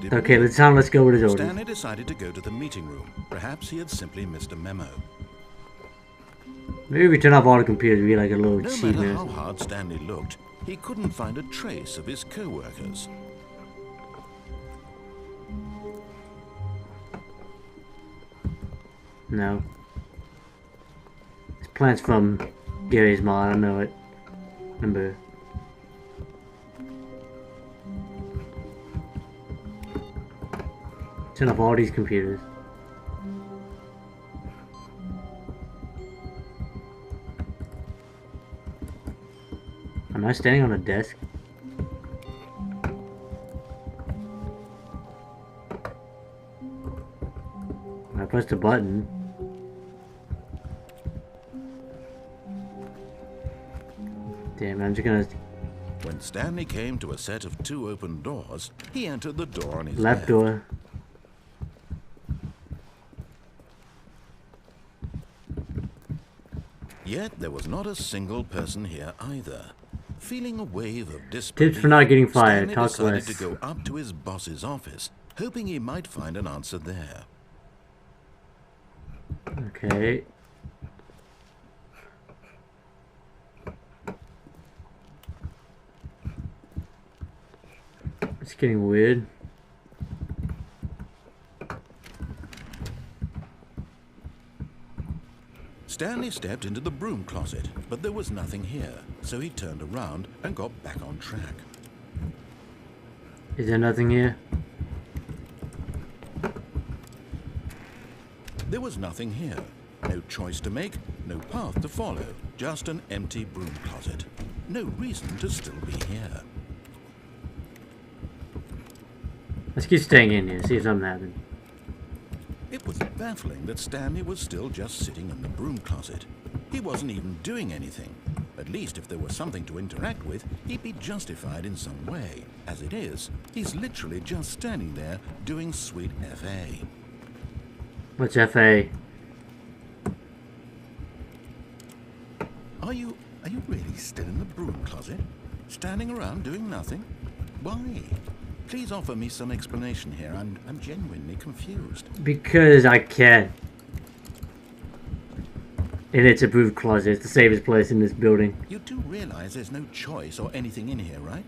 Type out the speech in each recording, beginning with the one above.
Stanley Okay, believe? let's go with his orders. Stanley decided to go to the meeting room. Perhaps he had simply missed a memo. Maybe we turn off all the computers, we get like a little No cheat matter nurse. how hard Stanley looked, he couldn't find a trace of his co-workers. No. This plant's from Gary's Mall, I don't know it. Remember. Turn off all these computers. Am I standing on a desk? I pressed a button. Damn, I'm just gonna... When Stanley came to a set of 2 open doors, he entered the door on his Left door. Yet there was not a single person here either. Feeling a wave of disbelief, Tips for not getting fired. Stanley Talk decided less. to go up to his boss's office, hoping he might find an answer there. Okay. It's getting weird. Stanley stepped into the broom closet, but there was nothing here, so he turned around and got back on track. Is there nothing here? There was nothing here. No choice to make, no path to follow, just an empty broom closet. No reason to still be here. Let's keep staying in here, see if something happens. It was baffling that Stanley was still just sitting in the broom closet. He wasn't even doing anything. At least if there was something to interact with, he'd be justified in some way. As it is, he's literally just standing there doing sweet FA. What's FA? Are you really still in the broom closet? Standing around doing nothing? Why? Please offer me some explanation here. I'm genuinely confused. Because I can. And it's a broom closet. It's the safest place in this building. You do realize there's no choice or anything in here, right?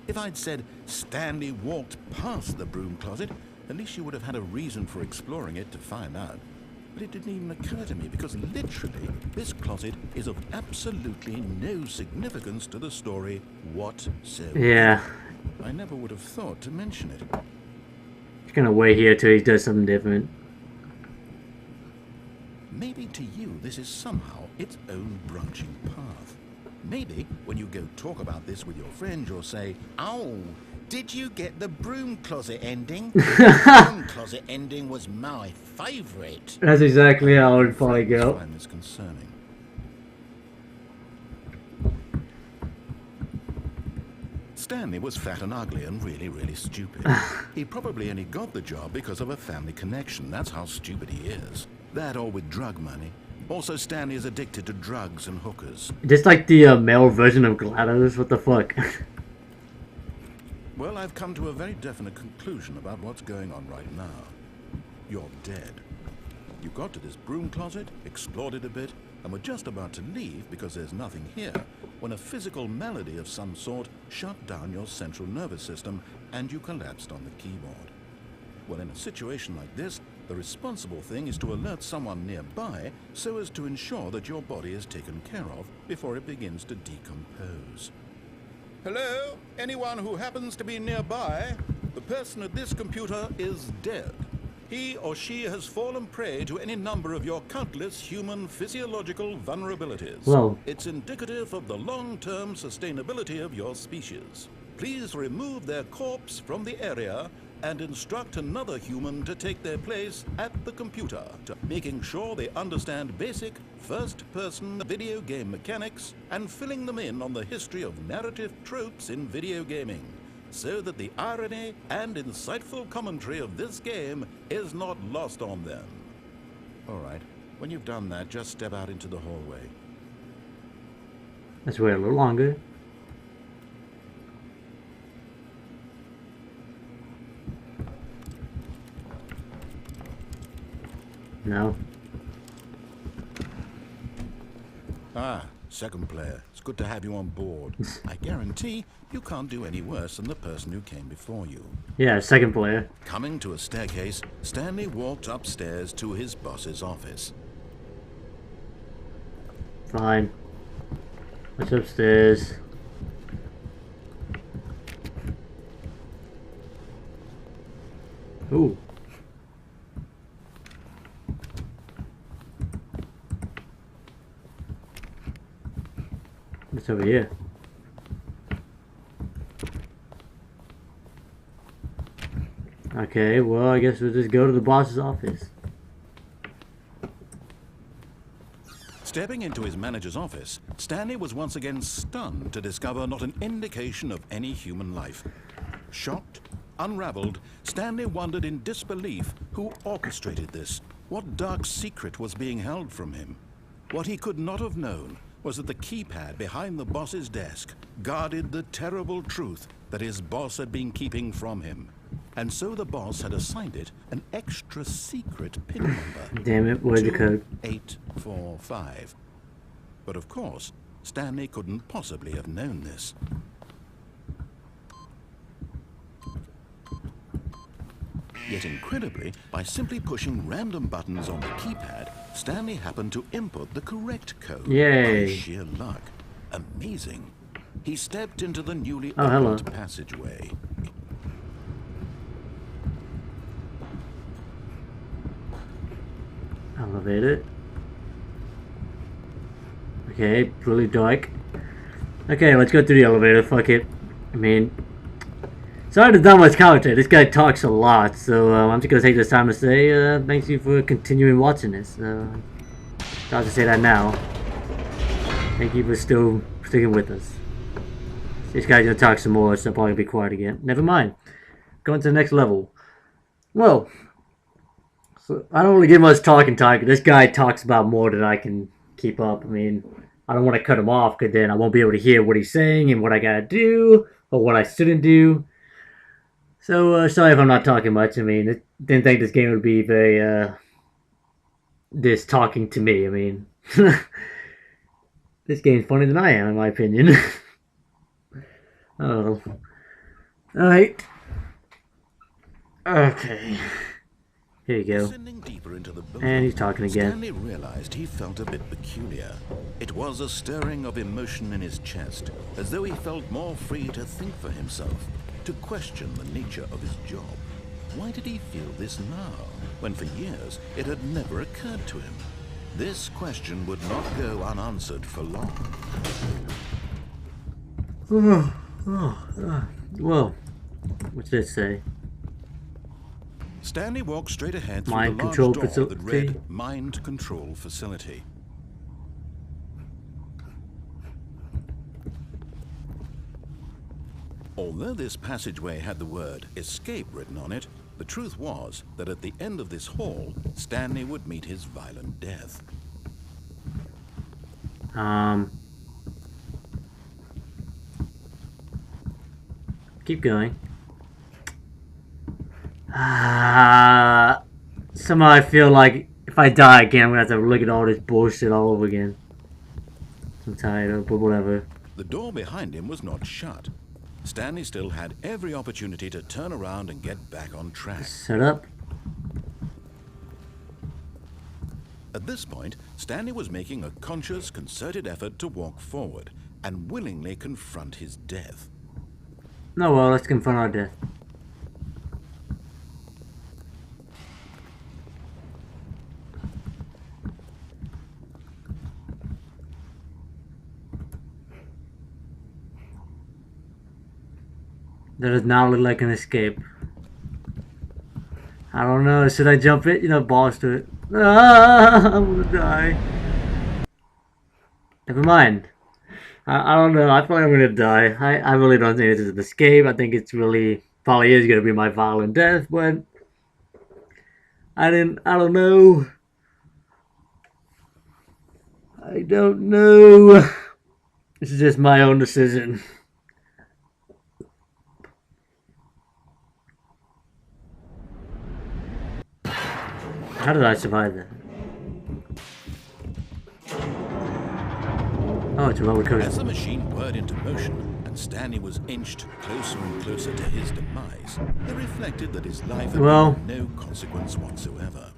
If I'd said Stanley walked past the broom closet, at least you would have had a reason for exploring it to find out. But it didn't even occur to me because literally this closet is of absolutely no significance to the story whatsoever. Yeah. I never would have thought to mention it. Just gonna wait here till he does something different. Maybe to you this is somehow its own branching path. Maybe when you go talk about this with your friend, you'll say, "Oh, did you get the broom closet ending? The broom closet ending was my favourite." That's exactly how it would probably go. I find this concerning. Stanley was fat and ugly and really, really stupid. He probably only got the job because of a family connection. That's how stupid he is. That or with drug money. Also, Stanley is addicted to drugs and hookers. Just like the male version of GLaDOS, what the fuck? Well, I've come to a very definite conclusion about what's going on right now. You're dead. You got to this broom closet, explored it a bit, and were just about to leave because there's nothing here, when a physical malady of some sort shut down your central nervous system and you collapsed on the keyboard. Well, in a situation like this, the responsible thing is to alert someone nearby so as to ensure that your body is taken care of before it begins to decompose. Hello? Anyone who happens to be nearby? The person at this computer is dead. He or she has fallen prey to any number of your countless human physiological vulnerabilities. Whoa. It's indicative of the long-term sustainability of your species. Please remove their corpse from the area and instruct another human to take their place at the computer, making sure they understand basic first-person video game mechanics and filling them in on the history of narrative tropes in video gaming, so that the irony and insightful commentary of this game is not lost on them. All right, when you've done that, just step out into the hallway. Let's wait a little longer. No. Ah, second player. It's good to have you on board. I guarantee you can't do any worse than the person who came before you. Yeah, second player. Coming to a staircase, Stanley walked upstairs to his boss's office. Fine. What's upstairs? Ooh. What's over here? Okay, well, I guess we'll just go to the boss's office. Stepping into his manager's office, Stanley was once again stunned to discover not an indication of any human life. Shocked, unraveled, Stanley wondered in disbelief who orchestrated this. What dark secret was being held from him? What he could not have known was that the keypad behind the boss's desk guarded the terrible truth that his boss had been keeping from him. And so the boss had assigned it an extra secret PIN number. Damn it, where's the code? 2845. But of course, Stanley couldn't possibly have known this. Yet incredibly, by simply pushing random buttons on the keypad, Stanley happened to input the correct code. Yay. By sheer luck. Amazing. He stepped into the newly hello. opened passageway. Elevator. Okay, really dark. Okay, let's go through the elevator. Fuck it. I mean, sorry to dumb much commentary. This guy talks a lot, so I'm just gonna take this time to say thanks you for continuing watching this. I'll just say that now. Thank you for still sticking with us. This guy's gonna talk some more, so I'll probably be quiet again. Never mind. Going to the next level. Well, so I don't really give much talking time. This guy talks about more than I can keep up. I mean, I don't want to cut him off because then I won't be able to hear what he's saying and what I gotta do or what I shouldn't do. So sorry if I'm not talking much. I mean, didn't think this game would be very this talking to me. I mean, this game's funnier than I am, in my opinion. Oh, all right. Okay. Here you go. Deeper into the building, and he's talking again. Stanley realized he felt a bit peculiar. It was a stirring of emotion in his chest, as though he felt more free to think for himself, to question the nature of his job. Why did he feel this now, when for years it had never occurred to him? This question would not go unanswered for long. Well, what's this say? Stanley walked straight ahead through Mind the large control door facility. that read Mind Control Facility. Although this passageway had the word Escape written on it, the truth was that at the end of this hall, Stanley would meet his violent death. Keep going. Somehow I feel like if I die again, I'm gonna have to look at all this bullshit all over again. I'm tired of it, but whatever. The door behind him was not shut. Stanley still had every opportunity to turn around and get back on track. Shut up. At this point, Stanley was making a conscious, concerted effort to walk forward and willingly confront his death. No, well, let's confront our death. That does not look like an escape. I don't know. Should I jump it? You know, balls to it. I'm gonna die. Never mind. I don't know. I feel like I'm gonna die. I really don't think this is an escape. I think it's really probably is gonna be my violent death, but I don't know. I don't know. This is just my own decision. How did I survive that? Oh, it's a roller As coaster. the machine whirred into motion and Stanley was inched closer and closer to his demise, he reflected that his life had Well, been of no consequence whatsoever.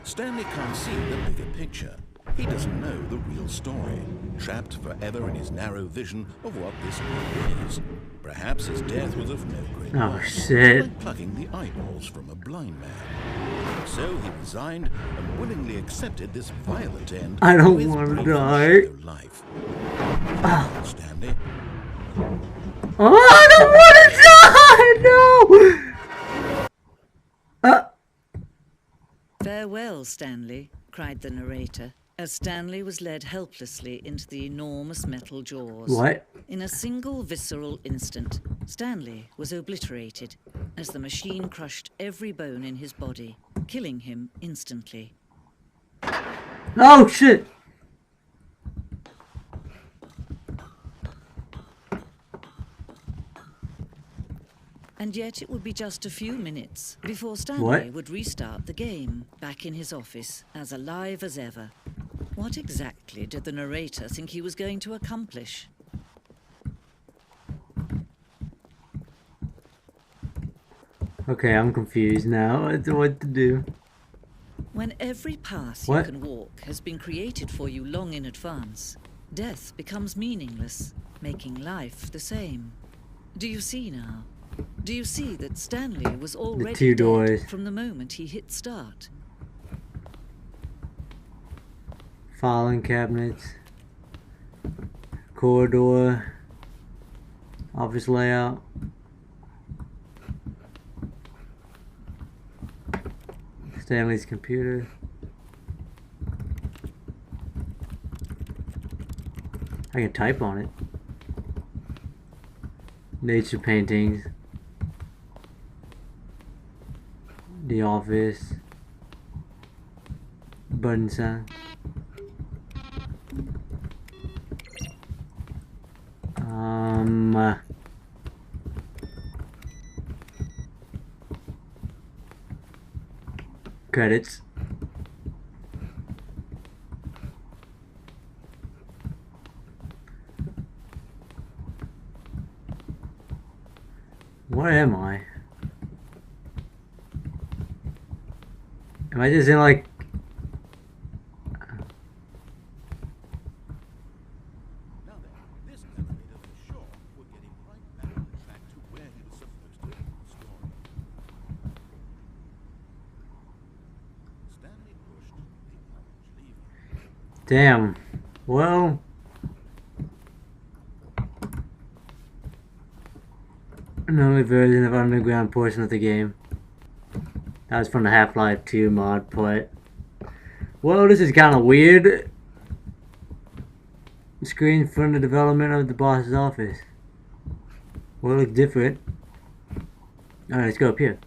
Stanley can't see the bigger picture. He doesn't know the real story, trapped forever in his narrow vision of what this world is. Perhaps his death was of no great oh loss, shit. like plucking the eyeballs from a blind man. So he resigned and willingly accepted this violent end I don't to his wanna brief and die. shallow life. Stanley, Oh, I don't want to die! No! "Farewell, Stanley," cried the narrator, as Stanley was led helplessly into the enormous metal jaws. What? In a single visceral instant, Stanley was obliterated as the machine crushed every bone in his body, killing him instantly. Oh shit! And yet it would be just a few minutes before Stanley What? would restart the game, back in his office, as alive as ever. What exactly did the narrator think he was going to accomplish? Okay, I'm confused now. I don't know what to do. When every path What? you can walk has been created for you long in advance, death becomes meaningless, making life the same. Do you see now? Do you see that Stanley was already two dead doors. from the moment he hit start? Filing cabinets. Corridor. Office layout. Stanley's computer. I can type on it. Nature paintings. The office. Button sign. Credits. Where am I? Am I just in like... now then, this elevator for sure will get him right back on track to where he was supposed to end the story. Stanley pushed the orange lever. Damn. Well... an early version of underground portion of the game. That was from the Half-Life 2 mod, but... well, this is kind of weird. Screen from the development of the boss's office. Well, it looks different. Alright, let's go up here.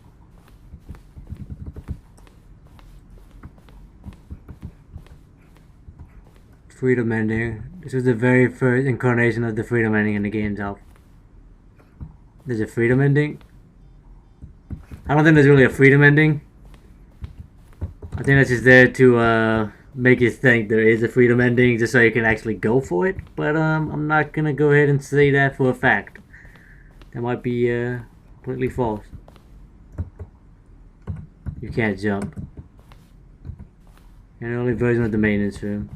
Freedom ending. This was the very first incarnation of the freedom ending in the game itself. There's a freedom ending? I don't think there's really a freedom ending. I think that's just there to make you think there is a freedom ending just so you can actually go for it. But I'm not gonna go ahead and say that for a fact. That might be completely false. You can't jump. An early version of the maintenance room.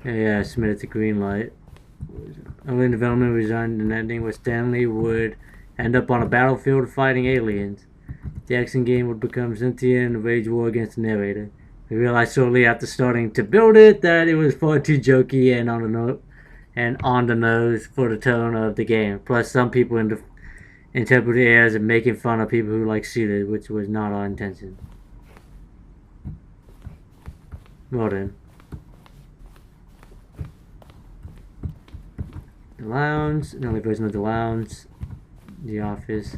Yeah, submitted to green light. Early development resigned an ending where Stanley would end up on a battlefield fighting aliens. The action game would become sentient and wage war against the narrator. We realized shortly after starting to build it that it was far too jokey and on the nose for the tone of the game. Plus, some people interpreted it as making fun of people who like shooters, which was not our intention. Well then. The lounge, an early version of the lounge, the office.